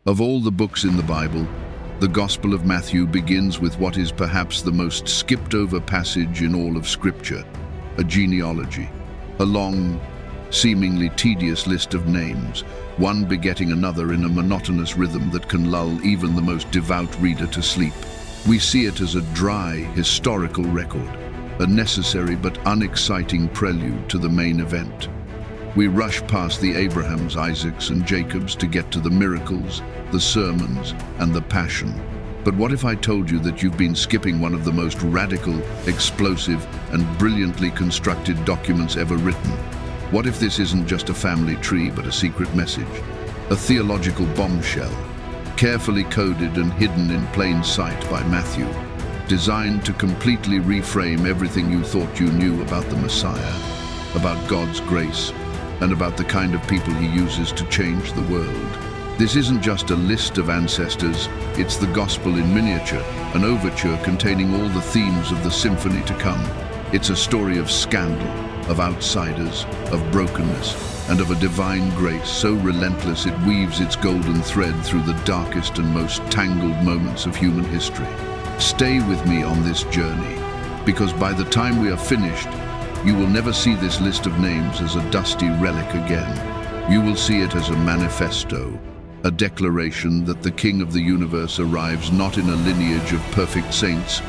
Of all the books in the Bible, the Gospel of Matthew begins with what is perhaps the most skipped-over passage in all of Scripture, a genealogy, a long, seemingly tedious list of names, one begetting another in a monotonous rhythm that can lull even the most devout reader to sleep. We see it as a dry, historical record, a necessary but unexciting prelude to the main event. We rush past the Abrahams, Isaacs, and Jacobs to get to the miracles, the sermons, and the passion. But what if I told you that you've been skipping one of the most radical, explosive, and brilliantly constructed documents ever written? What if this isn't just a family tree, but a secret message? A theological bombshell, carefully coded and hidden in plain sight by Matthew, designed to completely reframe everything you thought you knew about the Messiah, about God's grace, and about the kind of people he uses to change the world. This isn't just a list of ancestors, it's the gospel in miniature, an overture containing all the themes of the symphony to come. It's a story of scandal, of outsiders, of brokenness, and of a divine grace so relentless it weaves its golden thread through the darkest and most tangled moments of human history. Stay with me on this journey, because by the time we are finished, you will never see this list of names as a dusty relic again. You will see it as a manifesto, a declaration that the King of the universe arrives not in a lineage of perfect saints,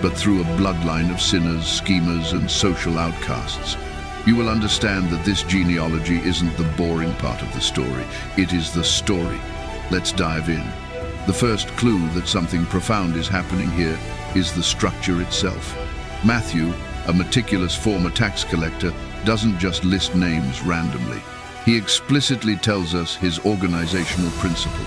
but through a bloodline of sinners, schemers, and social outcasts. You will understand that this genealogy isn't the boring part of the story, it is the story. Let's dive in. The first clue that something profound is happening here is the structure itself. Matthew, a meticulous former tax collector, doesn't just list names randomly. He explicitly tells us his organizational principle.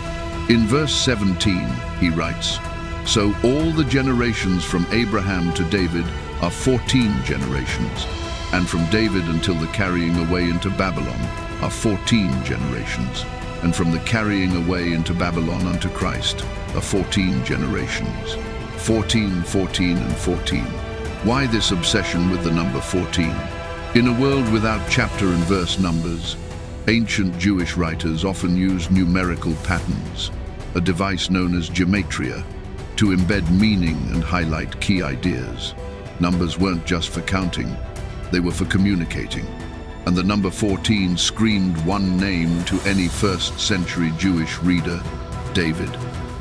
In verse 17, he writes, "So all the generations from Abraham to David are 14 generations, and from David until the carrying away into Babylon are 14 generations, and from the carrying away into Babylon unto Christ are 14 generations." 14, 14, and 14. Why this obsession with the number 14? In a world without chapter and verse numbers, ancient Jewish writers often used numerical patterns, a device known as gematria, to embed meaning and highlight key ideas. Numbers weren't just for counting, they were for communicating. And the number 14 screamed one name to any first-century Jewish reader: David.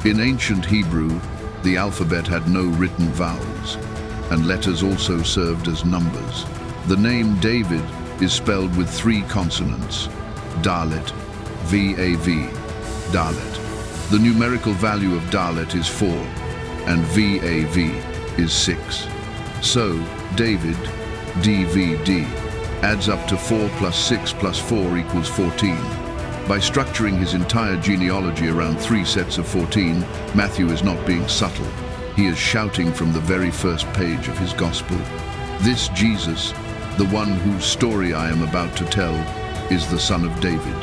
In ancient Hebrew, the alphabet had no written vowels, and letters also served as numbers. The name David is spelled with 3 consonants: Dalet, V-A-V, Dalet. The numerical value of Dalet is 4, and V-A-V is 6. So, David, D-V-D, adds up to 4 plus 6 plus 4 equals 14. By structuring his entire genealogy around 3 sets of 14, Matthew is not being subtle. He is shouting from the very first page of his gospel. This Jesus, the one whose story I am about to tell, is the Son of David.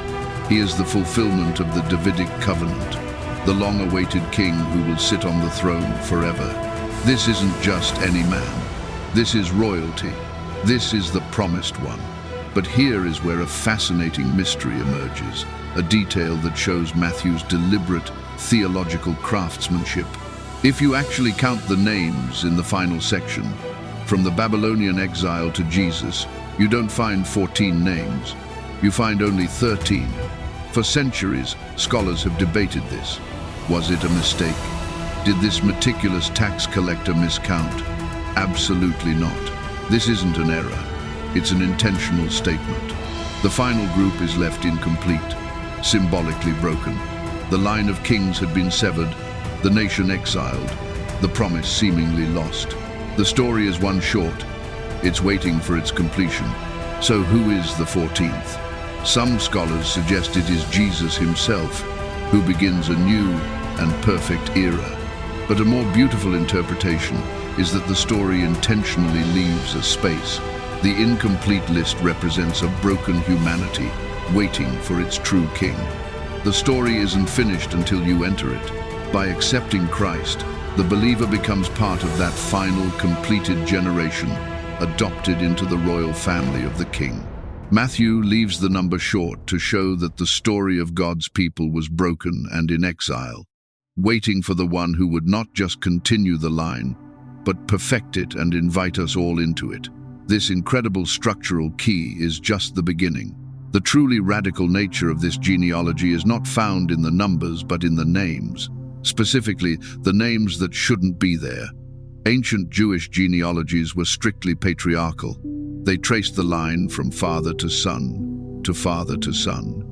He is the fulfillment of the Davidic covenant, the long-awaited king who will sit on the throne forever. This isn't just any man. This is royalty. This is the promised one. But here is where a fascinating mystery emerges, a detail that shows Matthew's deliberate theological craftsmanship. If you actually count the names in the final section, from the Babylonian exile to Jesus, you don't find 14 names. You find only 13. For centuries, scholars have debated this. Was it a mistake? Did this meticulous tax collector miscount? Absolutely not. This isn't an error. It's an intentional statement. The final group is left incomplete, symbolically broken. The line of kings had been severed, the nation exiled, the promise seemingly lost. The story is one short. It's waiting for its completion. So who is the 14th? Some scholars suggest it is Jesus himself, who begins a new and perfect era. But a more beautiful interpretation is that the story intentionally leaves a space. The incomplete list represents a broken humanity, waiting for its true king. The story isn't finished until you enter it. By accepting Christ, the believer becomes part of that final, completed generation, adopted into the royal family of the King. Matthew leaves the number short to show that the story of God's people was broken and in exile, waiting for the one who would not just continue the line, but perfect it and invite us all into it. This incredible structural key is just the beginning. The truly radical nature of this genealogy is not found in the numbers, but in the names. Specifically, the names that shouldn't be there. Ancient Jewish genealogies were strictly patriarchal. They traced the line from father to son, to father to son.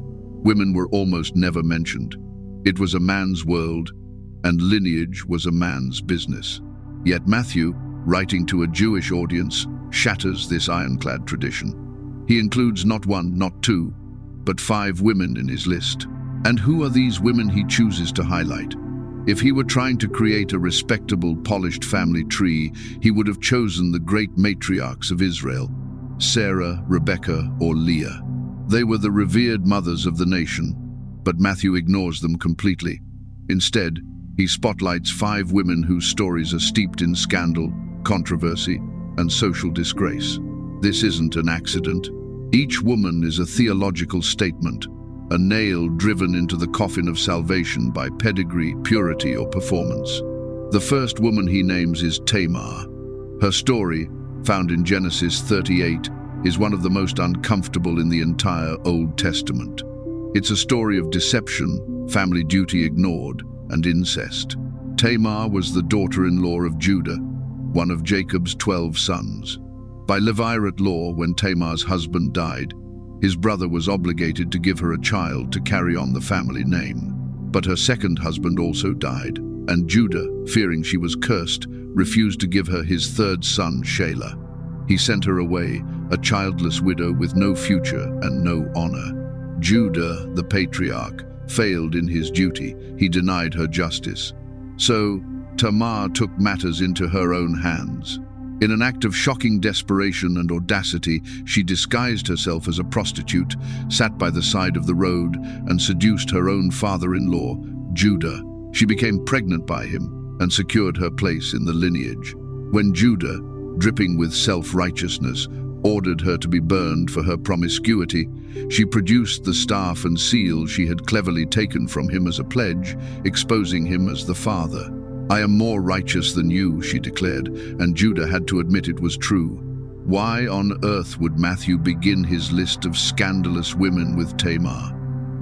Women were almost never mentioned. It was a man's world, and lineage was a man's business. Yet Matthew, writing to a Jewish audience, shatters this ironclad tradition. He includes not one, not two, but 5 women in his list. And who are these women he chooses to highlight? If he were trying to create a respectable, polished family tree, he would have chosen the great matriarchs of Israel, Sarah, Rebecca, or Leah. They were the revered mothers of the nation, but Matthew ignores them completely. Instead, he spotlights 5 women whose stories are steeped in scandal, controversy, and social disgrace. This isn't an accident. Each woman is a theological statement, a nail driven into the coffin of salvation by pedigree, purity, or performance. The first woman he names is Tamar. Her story, found in Genesis 38, is one of the most uncomfortable in the entire Old Testament. It's a story of deception, family duty ignored, and incest. Tamar was the daughter-in-law of Judah, one of Jacob's 12 sons. By Levirate law, when Tamar's husband died, his brother was obligated to give her a child to carry on the family name. But her second husband also died, and Judah, fearing she was cursed, refused to give her his third son, Shelah. He sent her away, a childless widow with no future and no honor. Judah, the patriarch, failed in his duty. He denied her justice. So Tamar took matters into her own hands. In an act of shocking desperation and audacity, she disguised herself as a prostitute, sat by the side of the road, and seduced her own father-in-law, Judah. She became pregnant by him and secured her place in the lineage. When Judah, dripping with self-righteousness, ordered her to be burned for her promiscuity, she produced the staff and seal she had cleverly taken from him as a pledge, exposing him as the father. "I am more righteous than you," she declared, and Judah had to admit it was true. Why on earth would Matthew begin his list of scandalous women with Tamar?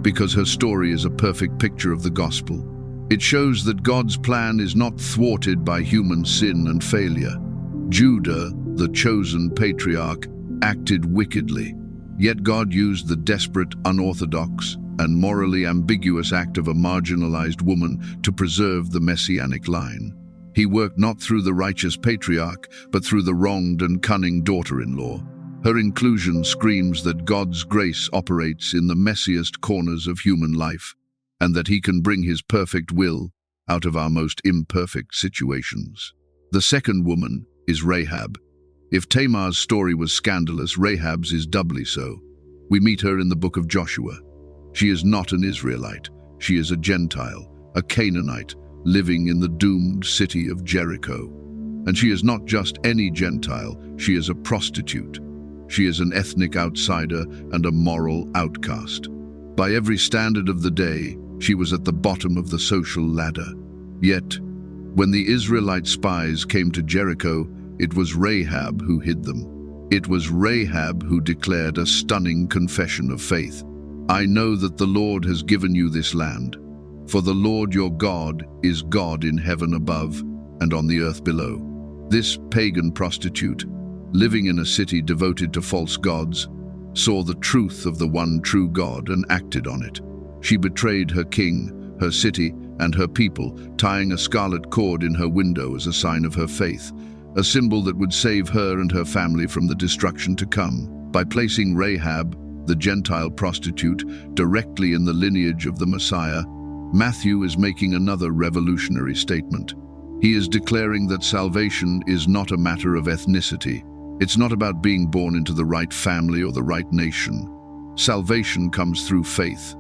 Because her story is a perfect picture of the gospel. It shows that God's plan is not thwarted by human sin and failure. Judah, the chosen patriarch, acted wickedly, yet God used the desperate, unorthodox, and morally ambiguous act of a marginalized woman to preserve the messianic line. He worked not through the righteous patriarch, but through the wronged and cunning daughter-in-law. Her inclusion screams that God's grace operates in the messiest corners of human life, and that he can bring his perfect will out of our most imperfect situations. The second woman is Rahab. If Tamar's story was scandalous, Rahab's is doubly so. We meet her in the book of Joshua. She is not an Israelite. She is a Gentile, a Canaanite, living in the doomed city of Jericho. And she is not just any Gentile, she is a prostitute. She is an ethnic outsider and a moral outcast. By every standard of the day, she was at the bottom of the social ladder. Yet, when the Israelite spies came to Jericho, it was Rahab who hid them. It was Rahab who declared a stunning confession of faith. "I know that the Lord has given you this land, for the Lord your God is God in heaven above and on the earth below." This pagan prostitute, living in a city devoted to false gods, saw the truth of the one true God and acted on it. She betrayed her king, her city, and her people, tying a scarlet cord in her window as a sign of her faith, a symbol that would save her and her family from the destruction to come. By placing Rahab, the Gentile prostitute, directly in the lineage of the Messiah, Matthew is making another revolutionary statement. He is declaring that salvation is not a matter of ethnicity. It's not about being born into the right family or the right nation. Salvation comes through faith,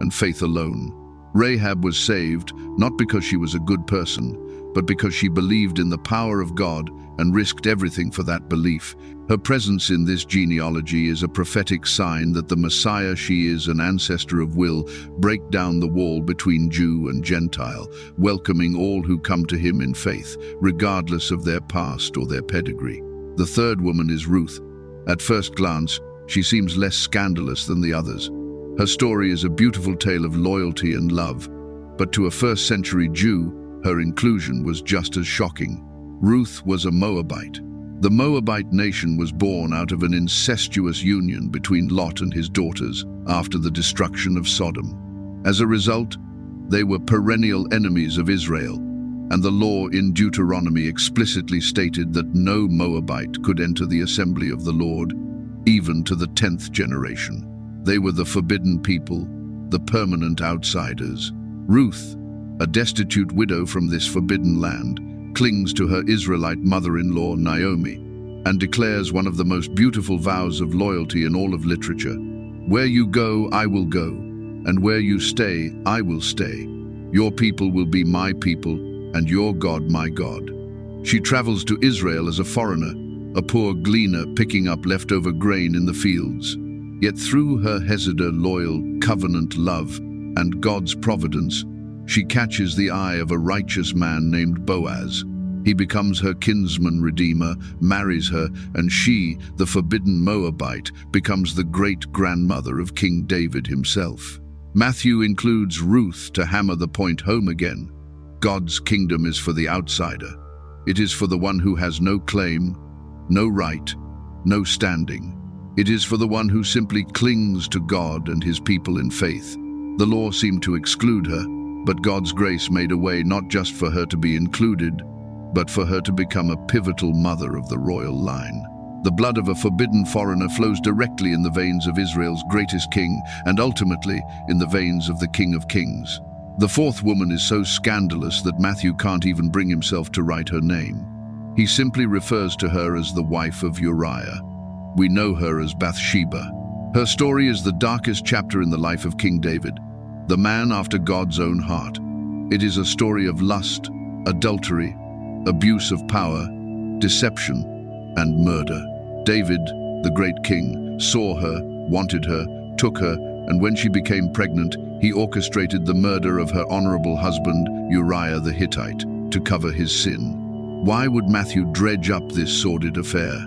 and faith alone. Rahab was saved not because she was a good person, but because she believed in the power of God and risked everything for that belief. Her presence in this genealogy is a prophetic sign that the Messiah she is, an ancestor of, will break down the wall between Jew and Gentile, welcoming all who come to him in faith, regardless of their past or their pedigree. The third woman is Ruth. At first glance, she seems less scandalous than the others. Her story is a beautiful tale of loyalty and love, but to a first-century Jew, her inclusion was just as shocking. Ruth was a Moabite. The Moabite nation was born out of an incestuous union between Lot and his daughters after the destruction of Sodom. As a result, they were perennial enemies of Israel, and the law in Deuteronomy explicitly stated that no Moabite could enter the assembly of the Lord, even to the 10th generation. They were the forbidden people, the permanent outsiders. Ruth, a destitute widow from this forbidden land, clings to her Israelite mother-in-law Naomi and declares one of the most beautiful vows of loyalty in all of literature. Where you go, I will go, and where you stay, I will stay. Your people will be my people, and your God my God. She travels to Israel as a foreigner, a poor gleaner picking up leftover grain in the fields. Yet through her Heseder loyal covenant love and God's providence, she catches the eye of a righteous man named Boaz. He becomes her kinsman redeemer, marries her, and she, the forbidden Moabite, becomes the great-grandmother of King David himself. Matthew includes Ruth to hammer the point home again. God's kingdom is for the outsider. It is for the one who has no claim, no right, no standing. It is for the one who simply clings to God and his people in faith. The law seemed to exclude her, but God's grace made a way not just for her to be included, but for her to become a pivotal mother of the royal line. The blood of a forbidden foreigner flows directly in the veins of Israel's greatest king, and ultimately in the veins of the King of Kings. The fourth woman is so scandalous that Matthew can't even bring himself to write her name. He simply refers to her as the wife of Uriah. We know her as Bathsheba. Her story is the darkest chapter in the life of King David, the man after God's own heart. It is a story of lust, adultery, abuse of power, deception, and murder. David, the great king, saw her, wanted her, took her, and when she became pregnant, he orchestrated the murder of her honorable husband, Uriah the Hittite, to cover his sin. Why would Matthew dredge up this sordid affair?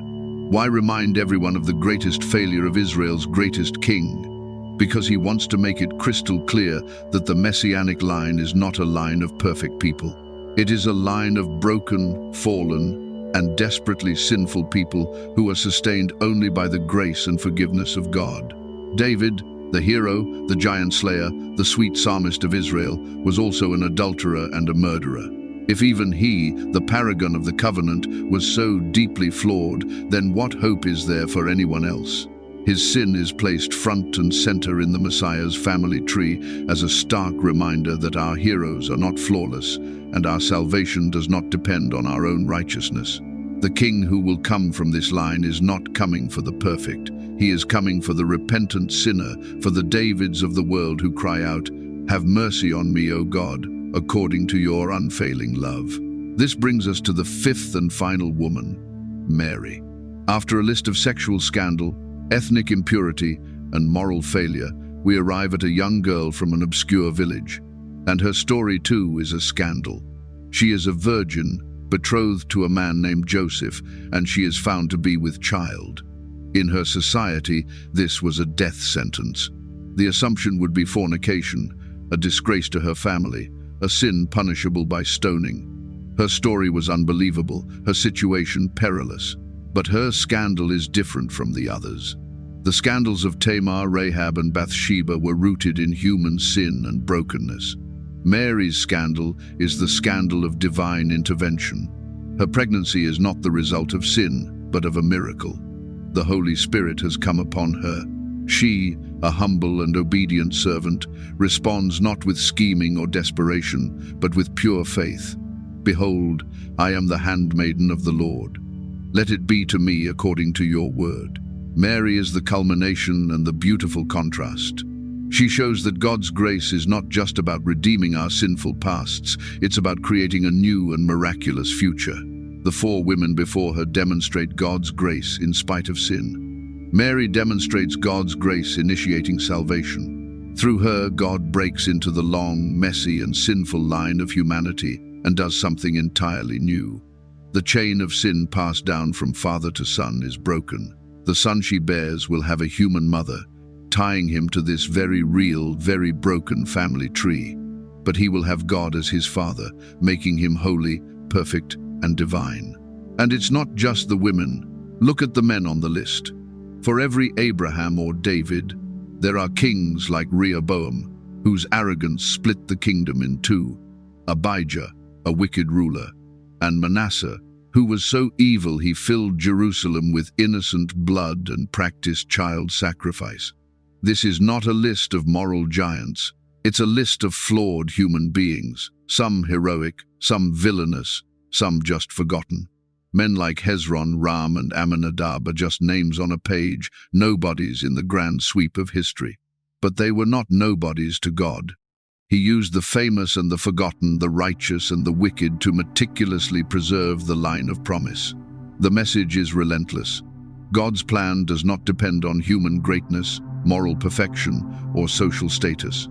Why remind everyone of the greatest failure of Israel's greatest king? Because he wants to make it crystal clear that the messianic line is not a line of perfect people. It is a line of broken, fallen, and desperately sinful people who are sustained only by the grace and forgiveness of God. David, the hero, the giant slayer, the sweet psalmist of Israel, was also an adulterer and a murderer. If even he, the paragon of the covenant, was so deeply flawed, then what hope is there for anyone else? His sin is placed front and center in the Messiah's family tree as a stark reminder that our heroes are not flawless and our salvation does not depend on our own righteousness. The king who will come from this line is not coming for the perfect. He is coming for the repentant sinner, for the Davids of the world who cry out, "Have mercy on me, O God, according to your unfailing love." This brings us to the fifth and final woman, Mary. After a list of sexual scandal, ethnic impurity, and moral failure, we arrive at a young girl from an obscure village. And her story too is a scandal. She is a virgin, betrothed to a man named Joseph, and she is found to be with child. In her society, this was a death sentence. The assumption would be fornication, a disgrace to her family, a sin punishable by stoning. Her story was unbelievable, her situation perilous. But her scandal is different from the others. The scandals of Tamar, Rahab, and Bathsheba were rooted in human sin and brokenness. Mary's scandal is the scandal of divine intervention. Her pregnancy is not the result of sin, but of a miracle. The Holy Spirit has come upon her. She, a humble and obedient servant, responds not with scheming or desperation, but with pure faith. "Behold, I am the handmaiden of the Lord. Let it be to me according to your word." Mary is the culmination and the beautiful contrast. She shows that God's grace is not just about redeeming our sinful pasts, it's about creating a new and miraculous future. The four women before her demonstrate God's grace in spite of sin. Mary demonstrates God's grace initiating salvation. Through her, God breaks into the long, messy, and sinful line of humanity and does something entirely new. The chain of sin passed down from father to son is broken. The son she bears will have a human mother, tying him to this very real, very broken family tree. But he will have God as his father, making him holy, perfect, and divine. And it's not just the women. Look at the men on the list. For every Abraham or David, there are kings like Rehoboam, whose arrogance split the kingdom in two, Abijah, a wicked ruler, and Manasseh, who was so evil he filled Jerusalem with innocent blood and practiced child sacrifice. This is not a list of moral giants. It's a list of flawed human beings, some heroic, some villainous, some just forgotten. Men like Hezron, Ram, and Amminadab are just names on a page, nobodies in the grand sweep of history. But they were not nobodies to God. He used the famous and the forgotten, the righteous and the wicked to meticulously preserve the line of promise. The message is relentless. God's plan does not depend on human greatness, moral perfection, or social status.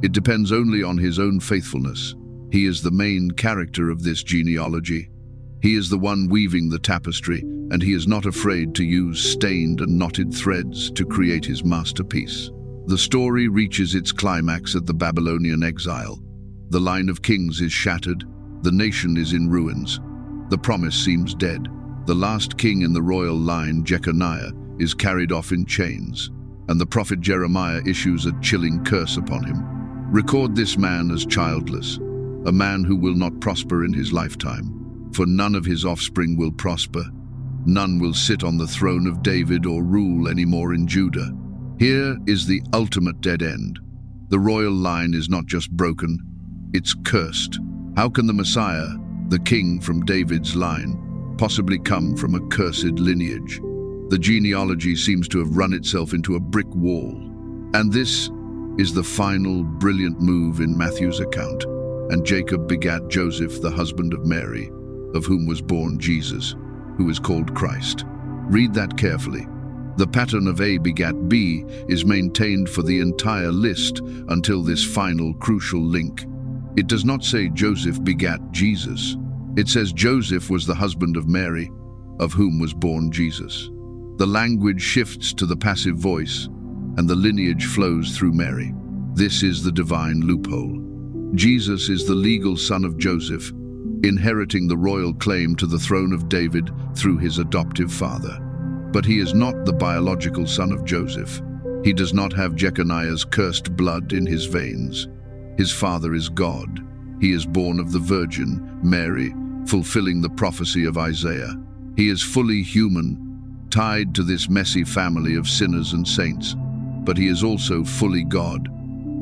It depends only on his own faithfulness. He is the main character of this genealogy. He is the one weaving the tapestry, and he is not afraid to use stained and knotted threads to create his masterpiece. The story reaches its climax at the Babylonian exile. The line of kings is shattered. The nation is in ruins. The promise seems dead. The last king in the royal line, Jeconiah, is carried off in chains, and the prophet Jeremiah issues a chilling curse upon him. Record this man as childless, a man who will not prosper in his lifetime, for none of his offspring will prosper. None will sit on the throne of David or rule anymore in Judah. Here is the ultimate dead end. The royal line is not just broken, it's cursed. How can the Messiah, the king from David's line, possibly come from a cursed lineage? The genealogy seems to have run itself into a brick wall. And this is the final brilliant move in Matthew's account. And Jacob begat Joseph, the husband of Mary, of whom was born Jesus, who is called Christ. Read that carefully. The pattern of A begat B is maintained for the entire list until this final crucial link. It does not say Joseph begat Jesus. It says Joseph was the husband of Mary, of whom was born Jesus. The language shifts to the passive voice, and the lineage flows through Mary. This is the divine loophole. Jesus is the legal son of Joseph, inheriting the royal claim to the throne of David through his adoptive father. But he is not the biological son of Joseph. He does not have Jeconiah's cursed blood in his veins. His father is God. He is born of the Virgin, Mary, fulfilling the prophecy of Isaiah. He is fully human, tied to this messy family of sinners and saints, but he is also fully God,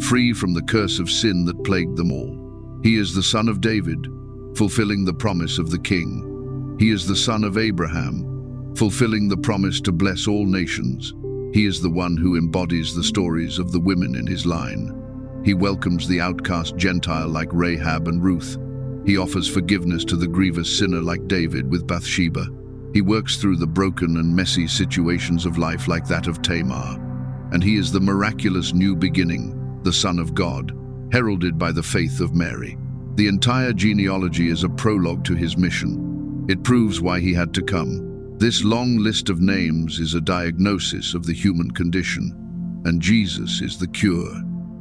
free from the curse of sin that plagued them all. He is the son of David, fulfilling the promise of the king. He is the son of Abraham, fulfilling the promise to bless all nations. He is the one who embodies the stories of the women in his line. He welcomes the outcast Gentile like Rahab and Ruth. He offers forgiveness to the grievous sinner like David with Bathsheba. He works through the broken and messy situations of life like that of Tamar. And he is the miraculous new beginning, the Son of God, heralded by the faith of Mary. The entire genealogy is a prologue to his mission. It proves why he had to come. This long list of names is a diagnosis of the human condition, and Jesus is the cure.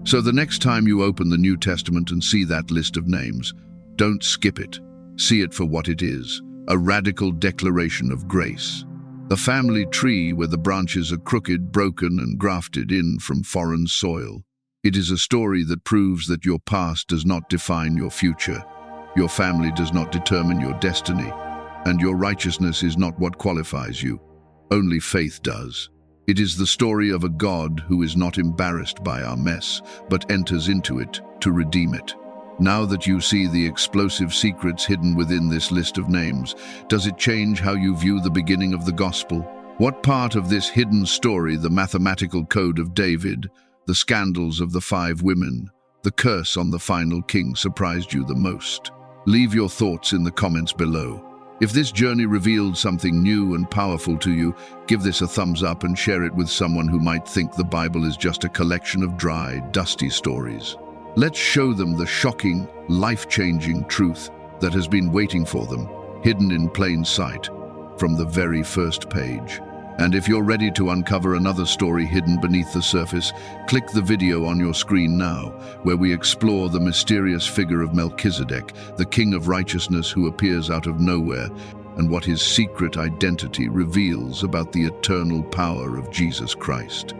So the next time you open the New Testament and see that list of names, don't skip it. See it for what it is, a radical declaration of grace. A family tree where the branches are crooked, broken, and grafted in from foreign soil. It is a story that proves that your past does not define your future. Your family does not determine your destiny. And your righteousness is not what qualifies you. Only faith does. It is the story of a God who is not embarrassed by our mess, but enters into it to redeem it. Now that you see the explosive secrets hidden within this list of names, does it change how you view the beginning of the gospel? What part of this hidden story, the mathematical code of David, the scandals of the 5 women, the curse on the final king, surprised you the most? Leave your thoughts in the comments below. If this journey revealed something new and powerful to you, give this a thumbs up and share it with someone who might think the Bible is just a collection of dry, dusty stories. Let's show them the shocking, life-changing truth that has been waiting for them, hidden in plain sight, from the very first page. And if you're ready to uncover another story hidden beneath the surface, click the video on your screen now, where we explore the mysterious figure of Melchizedek, the King of Righteousness who appears out of nowhere, and what his secret identity reveals about the eternal power of Jesus Christ.